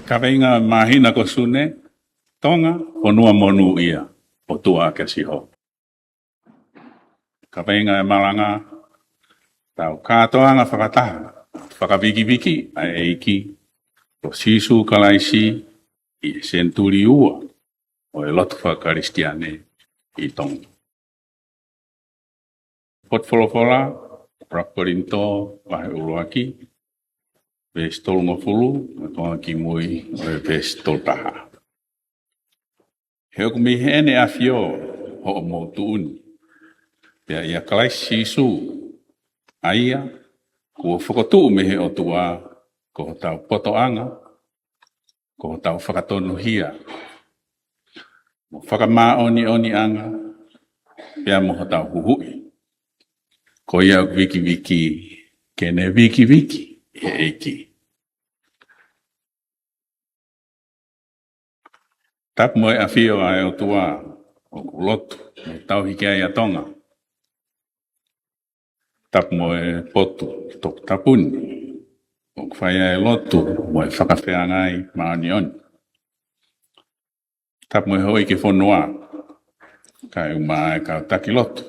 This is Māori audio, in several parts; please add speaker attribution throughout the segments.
Speaker 1: Kawenga mahina ko sune, tonga, honua monu ia, o tua ke siho. Kawenga malanga, tau katoanga whakataha, whakawiki-wiki, ai eiki, o sisu kalaisi, i senturi ua, o e lotu whakaristiane i tonga. Potwolofola, raporinto, wahe uruaki, Vestol ngofulu, tonga ki mui, vestol taha. Heok mi hene afio, ho mo tuun. Pea ia kalai sisu, aia, kua whakotu mehe o tua, ko tau potoanga, ko tau whakatonu hia. Mo whakama oni anga, pea mo tau huhui. Ko ia wiki, kene wiki, eiki. Tap moe afio ai o tua o kulotu, me tau hiki ai atonga. Tap moe potu, tok tapun, o kwhai ai lotu, moe whakawhea ngai maani on. Tap moe hoi ki whonua, kai umae ka taki lotu,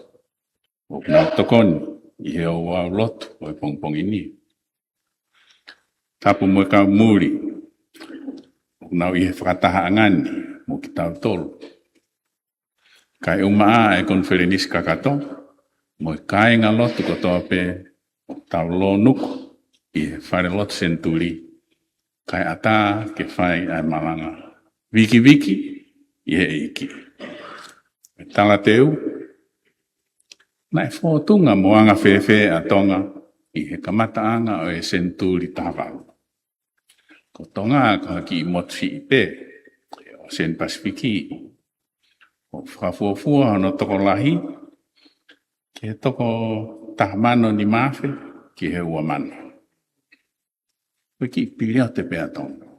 Speaker 1: o nau tokoni, i heo wau lotu, o e pongpong ini. Tapu moe ka muri, o nau i he whakataha angani, mo ki tau tolu. Kai umaa e konferenis kakato, mo i kai ngā lotu kotoa pe o tau lo nuku i he whare lotu senturi, kai ata ke whai ai malanga. Wiki, i he iki. E tala teu, nai whotunga moanga whewhe a tonga i he kamataanga o e senturi tawaru. Ko tonga ka ki motfi i pe, o Sen Pasifiki, o whakafuafua no toko lahi, ke toko tahamano ni mawhi, ki he ua mano. Wiki pilio te pea tonga.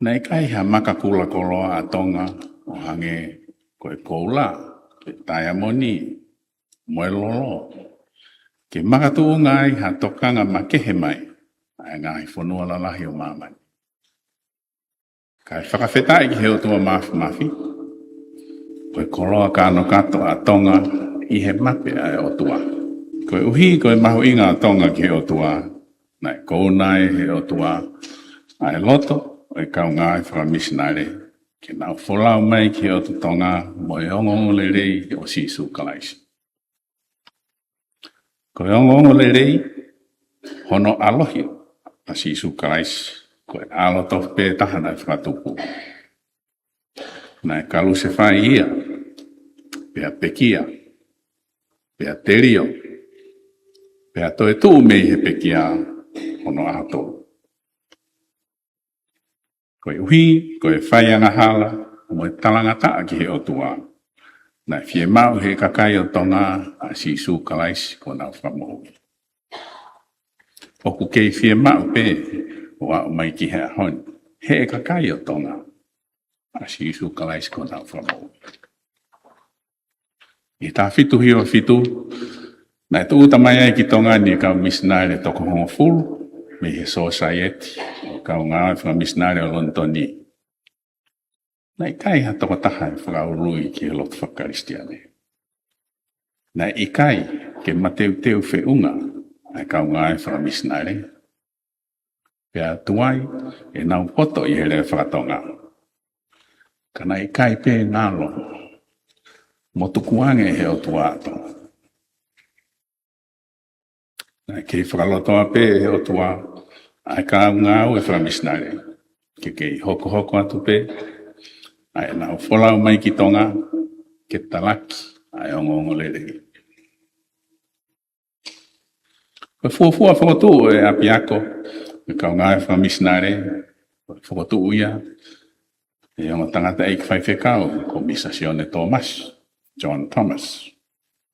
Speaker 1: Nei kai ha maka kula koloa a tonga, o hange koe koula, ke taiamoni, moe lolo. Ke makatu ngai ha tokanga makehe mai, ai ngai whanua lalahi o mamani. Kai whakawhetai ki heo tua mafi, koe koloa kāno kato a tonga i he mape ai o tua. Koe uhi koe mahu inga a tonga ki heo tua, nai kounai heo tua, ai loto, o e kau ngai whakamisinare, ke nau wholau mai ki heo tu tonga, mo e ongongo le rei o sisu kalaisi. Ko e ongongo le rei, hono alohi a sisu kalaisi, ko e aloto pe tahana e whakatupu. Nai kalu se whai ia, pea pekia, pea terio, pea toe tuu mei he pekia, hono ahato. Ko e uhi, ko e whai anga hala, mo e talangata ki he otua. Nai fie mau he kakai o tonga a sisu kalaisi ko nau whamohu. Oku kei fie mau pe o au mai ki hea hon. He kakai o tonga a sisu kalaisi ko nau whamohu. I tā fitu hio fitu, nai tu utamai ai ki tonga ni kau misnare toko hongo fulu, me he society, o kau ngā misnare o Lontoni. Nai kai ha toko taha e whakaurui ki he lotu whakaristiane. Nai i kai ke mateu teu whiunga ai kau ngai whakamisnare. Pea tuai e nau poto i hele whakatonga. Kana i kai pe ngalo, mo tukuange he o tuato. Nai kei whakalotoa pe he o tua ai kau ngau e whakamisnare. Ke kei hoko atu pe, ai nau wholau mai ki tonga, ke talaki, ai ongongo lerei. Koe fuafua whakotu e apiako, e kau ngai whamisnare, whakotu uia, e ongo tangata eik whaiwhekau, ko Misasione Thomas, John Thomas,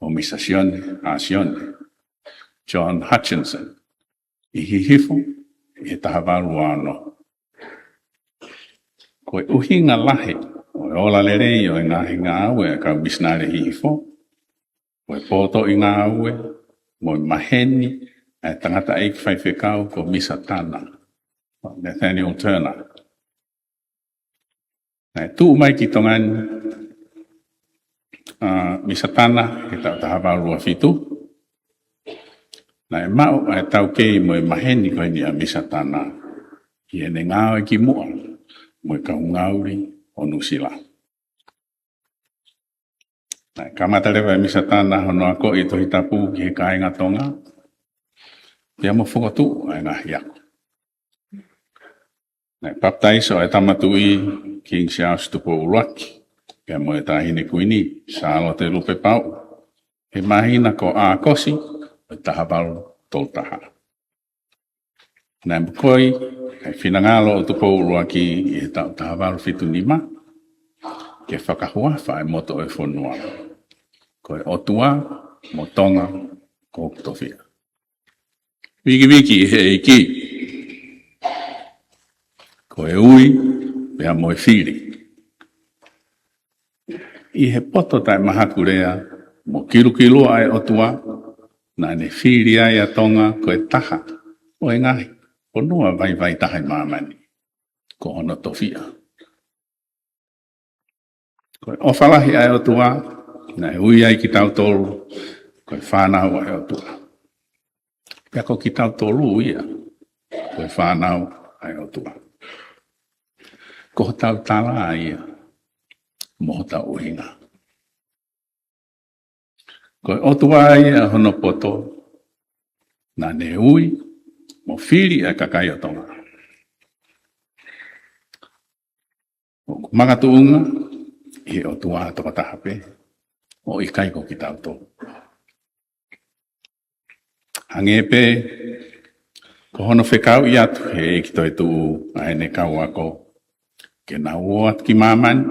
Speaker 1: o Misasione Asione, John Hutchinson, i hihifo, i tahawaru ano. Koe uhinga lahe, o e ola lerei o e ngahi ngā aue kau misnare hihifo, o e poto i ngā aue, mo e maheni, e tangata e ki whaiwhekau ko Misa Tana, Nathaniel Turner. Tu mai ki tongan Misa Tana, ki tau tahawau rua fitu. Nai mau e tau kei mo e maheni koe ni a Misa Tana, ki ene ngāo e ki mua, mo e kau ngauri o Nusila. Kamata lewa e Misa Tana hono ako i tohi tapu ki he kāinga tonga, ia mo whakatu ai ngahi ako. Baptaiso e tamatui King Charles tupo uruaki, kia mo e tahine kuini, sa te lupe pau. He mahina ko a kosi, e tahawaru toltaha. Nai mukoi, e whinangalo o tupo uruaki i he tahawaru fitu nima, ke whakahua whae moto e whonua. Koe otua, mo tonga, ko tofia. Wiki he iki. Koe ui, pea moe whiri. I he poto tai mahakurea, mo kilu ai otua, na ne whiri ai a tonga koe taha, o e ngahi, o nua vai tahai mamani, ko ono tofia. Koe ofalahi ai otua, na e ui ai ki tau tolu, koe whanau ai otua. Pea ko ki tau tolu ia, koe whanau ai otua. Ko tau tala ia, mo tau uhinga. Koe otua ia hono poto, na ne ui, mo whiri a kakai o tonga. O magatuunga, i otua toka tahape, o i kai ko ki tau tolu. Hangepe, ko hono whekau i atu, he ki toi tuu a hene kau ako, ke na uat ki maman,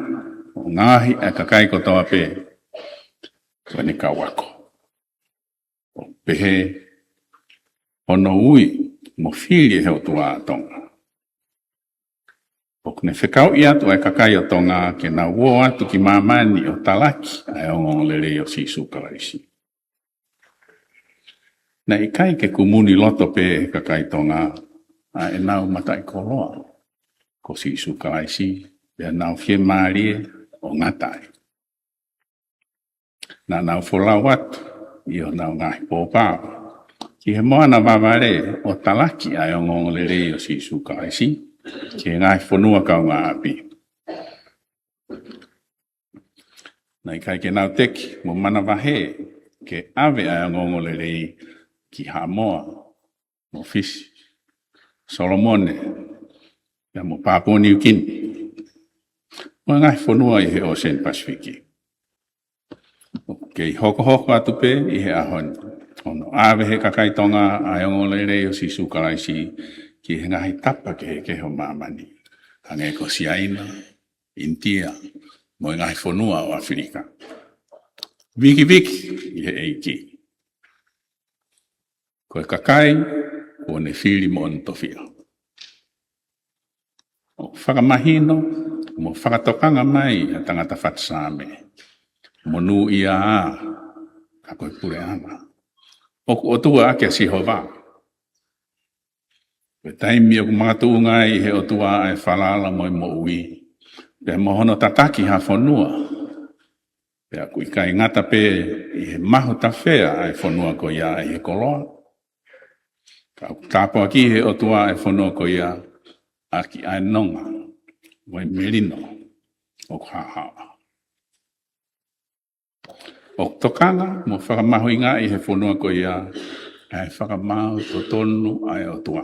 Speaker 1: o ngahi a kakai ko toa pe, ko ne kau ako. O pehe, hono ui, mo whiri he o tua a tonga. O kune whekau i atu a kakai o tonga, ke na uat ki maman i o talaki, a ongo lere o sisu kalaisi. Na i kai ke kumuni loto pe kakai tonga, a e nau matai koloa, ko si isu kalaisi, pea nau fie maarie o ngatai. Na nau folau atu, i o nau ngahi pōpāo. Ki he moana waware o talaki ai o ngongolere o si isu kalaisi, ki he ngahi whanua kau ngā api. Na i kai ke nau teki, mo mana wahe, ke ave ai o ngongolere ki Hamoa, mo Fiji, Solomone, ia mo Papua New Guinea. Mo ngai whanua i he Ocean Pacific. Kei hoko atu pe i he ahon. Ono awe he kakai tonga a ongo lere o si sukaraisi ki he ngahi tapa ke he keho mamani. Hange ko Siaina, India, mo ngai whanua o Afrika. Viki i he eiki. Koe kakai, o ne whiri mo on tofia. O whakamahino, mo whakatokanga mai a tangata whatsame. Mo nu ia a, ka koe pure ana. O tua ake a sihova. Koe taimi o mga tuunga i he o tua ai whalala mo i mo ui. Pea mo hono tataki ha whanua. Pea kui kai ngata pe i he maho ta whea ai whanua ko ia i he koloa. Tāpua ki he o tua e whanua ko ia a ki ai nonga, wai merino o hahawa. O tokanga, mo whakamaho inga i he whanua ko ia e whakamaho to tonu ai o tua.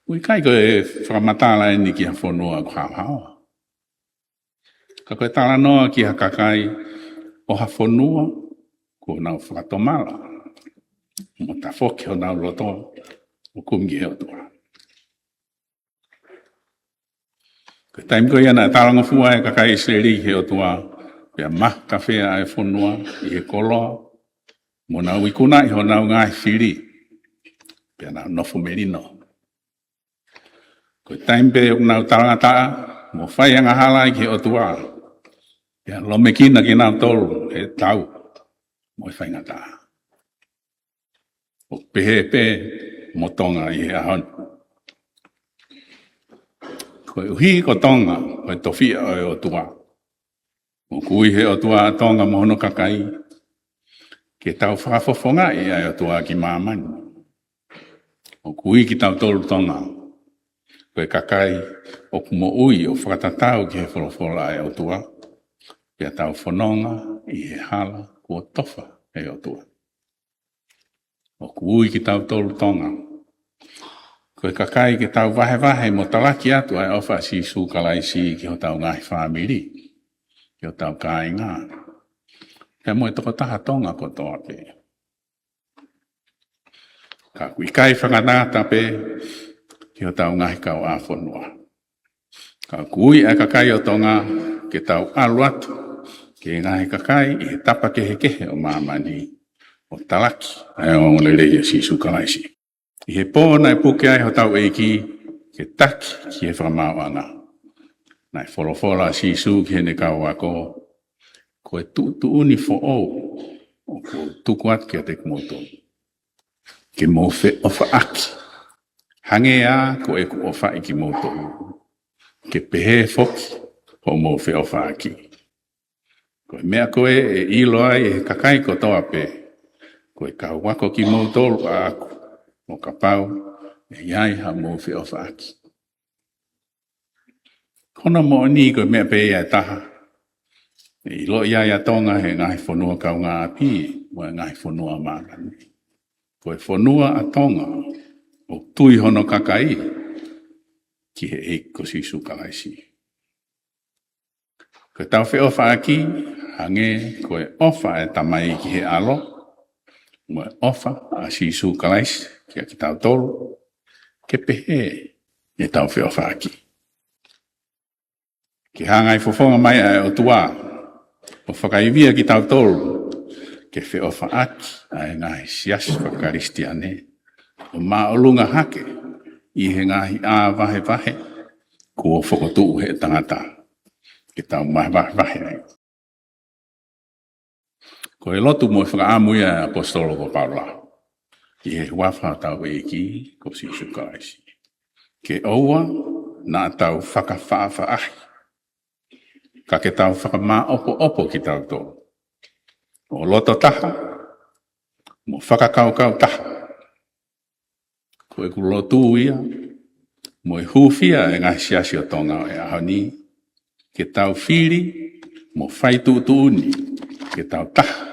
Speaker 1: Ui kai ko e whakamatala e ni ki ha whanua ko hahawa. Ka koe tala noa ki ha kakai o ha whanua ko nau whakatomala. Mo ta foki o nau roto o kumgi he o tua. Ko taim ko ia na taranga fua e kakai Israeli he o tua, pia mah kawhea e whanua i he koloa, mo nau ikuna i ho nau ngai whiri, pia nau nofu merino. Ko taim pe o nau taranga taa, mo whai anga hala i he o tua, pia lomekina ki nau tolu e tau, mo i whai ngata. o pehe mo tonga i he ahon. Koe uhi ko tonga, koe tofia o tua. O kui he o tua tonga mohono kakai. Ke tau whakafofonga i ai o tua ki mamani. O kui ki tau tolu tonga. Koe kakai o kumo ui o whakatatau ki he wholofola ai o tua. Pia tau whanonga i he hala kua tofa e o tua. O kui ki tau tolu tonga. Koe kakai ki tau wahe mo talaki atu ai ofa si sukalaisi ki ho tau ngahi whamiri. Ki ho tau kai ngā. Hea moe toko taha tonga ko toa pe. Ka kui kai whakanata pe ki ho tau ngahi kau a whanua. Ka kui e kakai o tonga ki tau alu atu. Ki ngahi kakai i he tapa kehe o mamani o talaki. Ai o ngerei si sukalaisi. I he pōna e puke ai ho tau eiki ke taki ki he whamauanga. Nai wholofola si su ki he ne kau ako. Ko e tu uni fo o ko tuku atu ki a te kumoto. Ke mowhe ofa aki. Hange a ko e ku ofa i ki moto. Ke pehe foki ho mowhe ofa aki. Ko e mea koe e ilo ai e kakai ko toa pe. Ko e kau wako ki moto a aku. Mo ka pau, e iai ha mo whi ofa aki. Kona mo ni koe mea pe ia taha. E ilo iai a tonga he ngahi whanua kau ngā api, mo e ngahi whanua mākani. Koe whanua a tonga, o tui hono kakai, ki he eiko si sukalaisi. Koe tau whi ofa aki, hange koe ofa e tamai ki he alo, mo e ofa a si sukalaisi. Kia ki tau tolu, ke pehe e tau whio whaki. Ki hangai fofonga mai ai o tua, o whakaivia ki tau tolu, ke whio whaaki ai ngahi sias whakaristiane, o maolunga hake, i he ngahi a vahe, kua whakotuu he tangata, ki tau mai vahe ai. Ko e lotu mo whakaamui ai apostolo ko Paula. I he wafa tau eiki ko si sukalaisi. Ke oua nā tau whakawhaafa ahi. Ka ke tau whakamā opo ki tau tō. O loto taha, mo whakakaukau taha. Ko e ku lotu ia, mo e hūwhia e ngā siasi o tonga e ahoni. Ke tau whiri, mo whaitu tuuni, ke tau taha,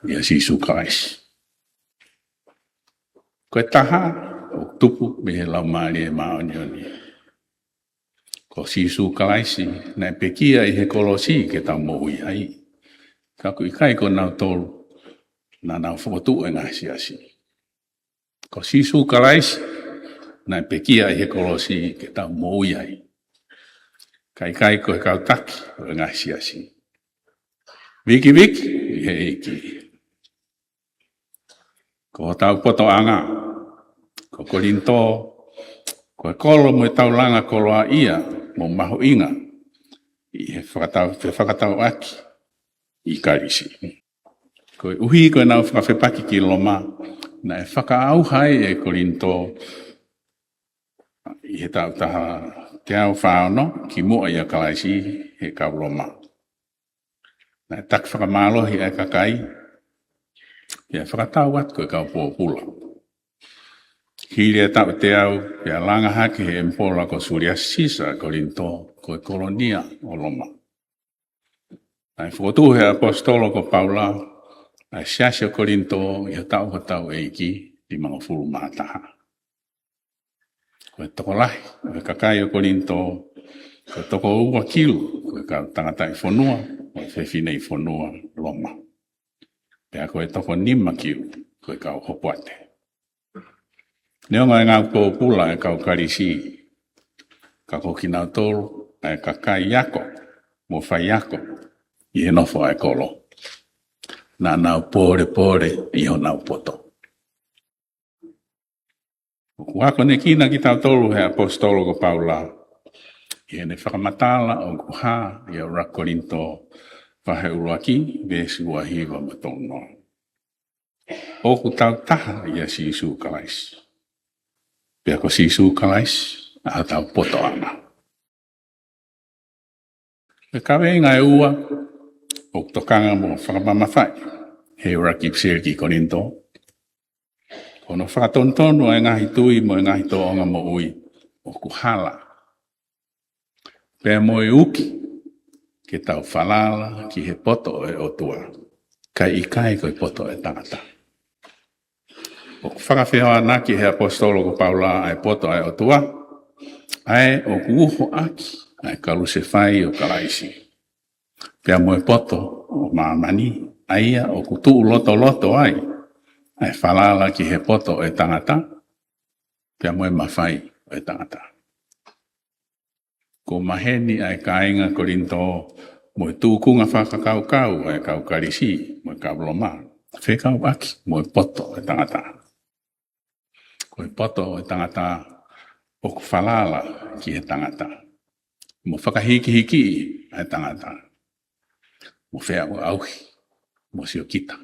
Speaker 1: ia si sukalaisi. Koe taha, o tupu me he lau maari e maonioni. Ko sisu kalaisi, na e pekia i he kolosi ke tau mohui ai. Ka ku i kai ko nau tolu, na nau whakotu e ngā siasi. Ko sisu kalaisi, na e pekia i he kolosi ke tau mohui ai. Ka i kai ko he kau taki o e ngā siasi. Viki i he eiki. Ko tau poto anga, ko kolinto, ko e kolo mo e tau langa koloa ia, mo maho inga, i he whakatau aki, i karisi. Ko e uhi ko e nau whakawhepaki ki loma, na e whakaauhai e kolinto, i he tau taha te au whaono, ki mua i a kalaisi, he kau loma. Na e tak whakamalohi e kakai, ia whakatau atu koe kau pōpula. Hiri e tau te au, ia langa haki he mpola ko Surya Sisa kolinto koe kolonia o loma. Ai whakotu he apostolo ko Paula, ai siasio kolinto ia tau hatau eiki di mga fulu mātaha. Koe toko lahi, koe kakai o kolinto, koe toko ua kilu, koe kau tangatai whanua, koe whewhinei whanua loma. Pea koe toko nima kiu, koe kau hopuate. Neonga e ngā pōpula e kau karisi, ka koki nau tolu, e kakai yako, mo whai yako, i he nofo e kolo. Nā nau pōre, i ho nau poto. Wako ne kina ki tau tolu he apostolo ko Paula, i he ne whakamatala o kuha, i a rakorinto, whahe uruaki, vesi ua hiwa matono. O ku tau taha ia si Isu kalaisi. Pea ko si Isu kalaisi, a tau poto ana. E kawe ngai ua, o tokanga mo whakamamawhai. He ora ki psir ki koninto. Kono whakatontonu e ngahi tui mo e ngahi toonga mo ui, o ku hala. Pea mo e uki, ke tau whalala ki he poto e otua. Kai i kai koe poto e tangata. O ku whakawhihoa na ki he apostolo ko Paula ai poto ai otua, ai o ku uho aki, ai kalu se whai o kalaisi. Pea mo e poto o maamani, aia o ku tuu loto ai, ai whalala ki he poto e tangata, pea mo e mawhai o e tangata. Ko maheni ai kainga korinto, mo e tūkunga whakakaukau ai kaukarisi, mo e kauloma, whekau aki, mo e poto e tangata. Ko e poto e tangata, o ku whalala ki he tangata. Mo whakahiki-hiki ai tangata. Mo whea o auhi, mo sio kita.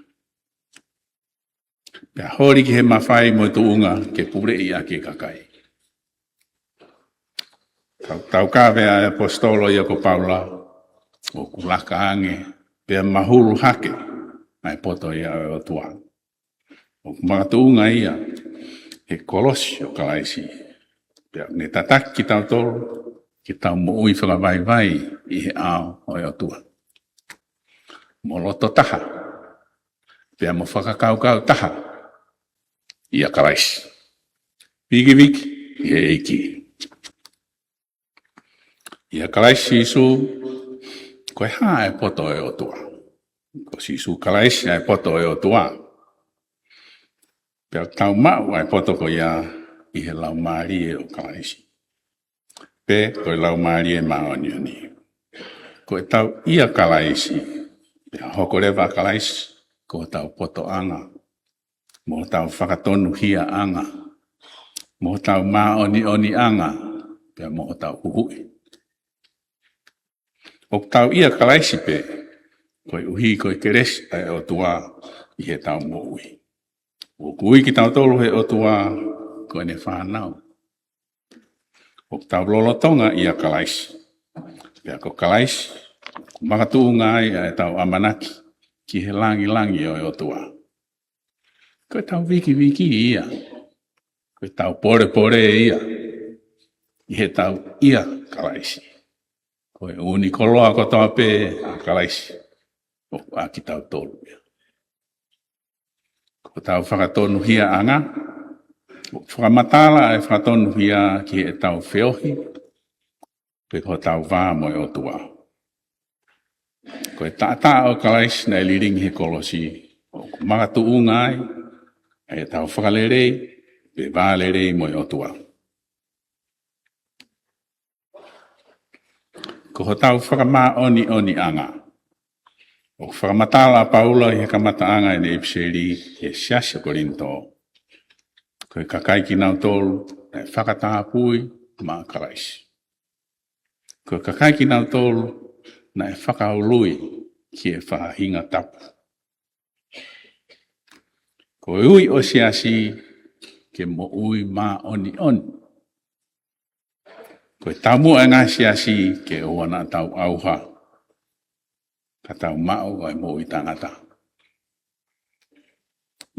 Speaker 1: Pea hori ki he mawhai mo e tuunga ke pure i ake kakai. Tau kawe ai apostolo ia ko Paula, o ku laka ange, pea mahuru hake, ai poto ia o tua. O ku mga tuunga ia, he kolosi o kalaisi. Pea ne tatak ki tau tolu, ki tau mo ui whakawai i he ao o e tua. Mo loto taha, pea mo whakakaukau taha, ia kalaisi. Wiki, ia eiki. Ia kalaisi Isu, koe haa e poto e o tua. Ko si Isu kalaisi e poto e o tua. Pea tau mau e poto ko ia i he lau maari e o kalaisi. Pe koe lau maari e maonioni. Koe tau ia kalaisi, pea hoko rewa kalaisi, ko tau poto anga. Mo tau whakatonu hia anga. Mo tau maoni anga, pea mo tau uhui. O tau ia kalaisi pe, koe uhi koe keresi ai o tua i he tau mo ui. O kui ki tau tolu he o tua, koe ne whanau. O tau lolotonga ia kalaisi. Pea ko kalaisi, makatuunga ai ai tau amanaki, ki he langi o tua. Koe tau wiki ia. Koe tau pore ia. I he tau ia kalaisi. Koe uni koloa ko toa pe a kalaisi. O a ki tau tolu. Ko tau whakatonu hia anga. O whakamatala e whakatonu hia ki e tau whiohi. Pe ko tau wā mo e o tua. Koe tata o kalaisi na liringi he kolosi. O makatu ungai. E tau whakalerei. Pe wālerei mo e o tua. Ko tau whakama oni anga. O whakamatala Paula i he kamata anga i ne ipseri he siasya korinto. Ko kakai ki nau tolu e whakataha pui ma kalaisi. Ko kakai ki nau tolu na e whakaului ki e whahinga tapu. Ko ui o siasi ke mo ui ma oni. Koe tamu e ngā siasi ke oana tau auha. Ka tau mau ai mo i tangata.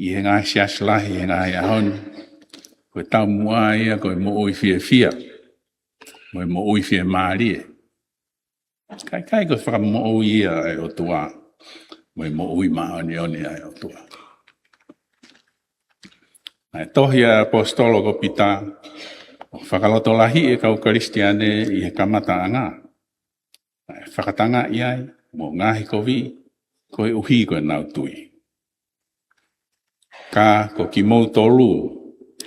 Speaker 1: I he ngā siasi lahi he ngā ahon. Koe tau mua ia koe mo ui fia. Mo ui fia maarie. Kai koe whaka mo ui ia ai o tua. Mo ui maoni ai o tua. Ai tohi a apostolo ko pita. Whakaloto lahi e kau karistiane i he kamata anga. Whakatanga iai, mo ngahi kovi, koe uhi koe nau tui. Ka ko ki mou tolu,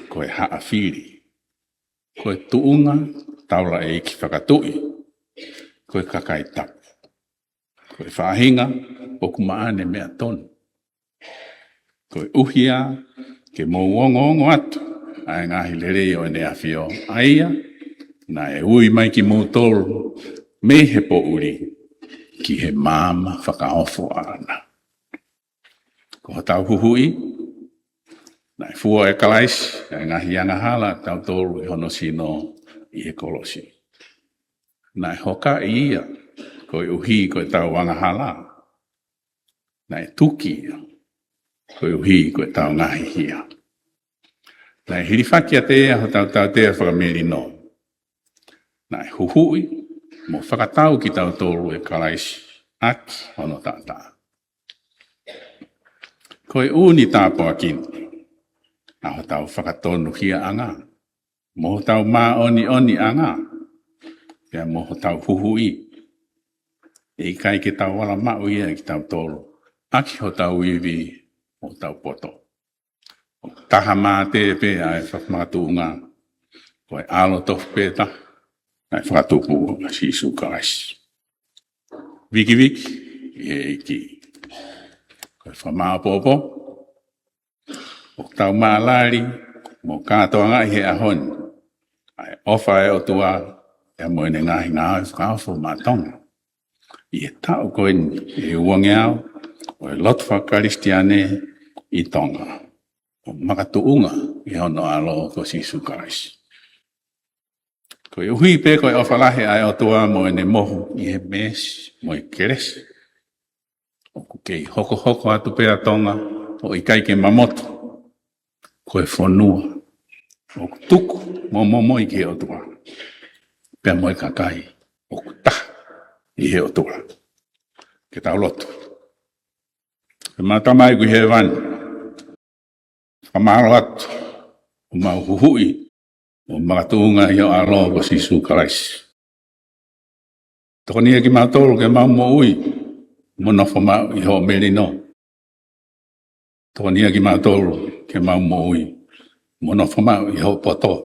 Speaker 1: koe haa whiri. Koe tuunga, taula e iki whakatui, koe kakai tapu. Koe whahinga, o kumaane mea tonu. Koe uhia, ke mou ongo atu. Ai ngahi lerei o ne awhio aia, na e ui mai ki mōtoro, me he po uri, ki he māma whakaofo ana. Ko tau huhui, Nai fua e kalais, e ngahi anga hala, tau tolu i hono sino i e kolosi. Nai hoka ia, koe uhi koe tau anga hala. Nai tuki, koe uhi koe tau ngahi hia. Nai hirifaki a te ea ho tau te ea whakamiri no. Nai huhui, mo whakatau ki tau tolu e kalais, aki hono tata. Koe uni tāpua kini. Aho tau whakatonu hia anga. Moho tau mā oni anga. Pea moho tau huhui. E kai ke tau wala mau ia ki tau tolu. Aki ho tau iwi o tau poto. O taha mā te pe ai whakmatu ngā. Koe alo tofu pēta. Ai whakatupu si isu kaisi. Wiki e iki. Koe whamā popo. O tau maalari, mo kātoa ngai he ahoni. Ai ofa e o tua, e moene ngahi ngāo e whakawhau mātonga. I e tau koe ni, e uangeau, o e lotu whakaristiane i tonga. O makatuunga, i hono alo ko sisu kaisi. Koe uhi pe koe ofa lahe ai o tua moene mohu i he mesi, mo i keresi. O kukei hoko atu pea tonga, o i kai ke mamoto. Koe whanua, o tuku, mo i ke o tua. Pea mo i kakai, o kutaha, i he o tua. Ke tau lotu. E mātamai ku he wani. Whamaro atu, o mau huhui, o makatuunga i o alo ko sisu kalaisi. Toko nia ki mātoro ke mau mo ui, mo nofo mau i ho meri no. Toko nia ki mātoro, ke mau mo ui, mono whamau i hau poto.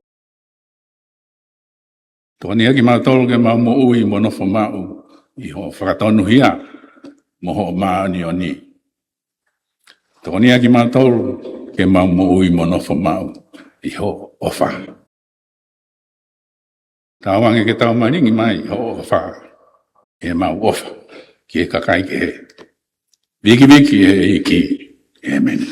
Speaker 1: Tō nia ki mātoro ke mau mo ui, mono whamau i hau whakatonu hia, moho maani o ni. Tō nia ki mātoro ke mau mo ui, mono whamau i hau ofa. Tāwange ke tau maringi mai i hau ofa, ke mau ofa, ke kakai ke he. Viki e iki, amen.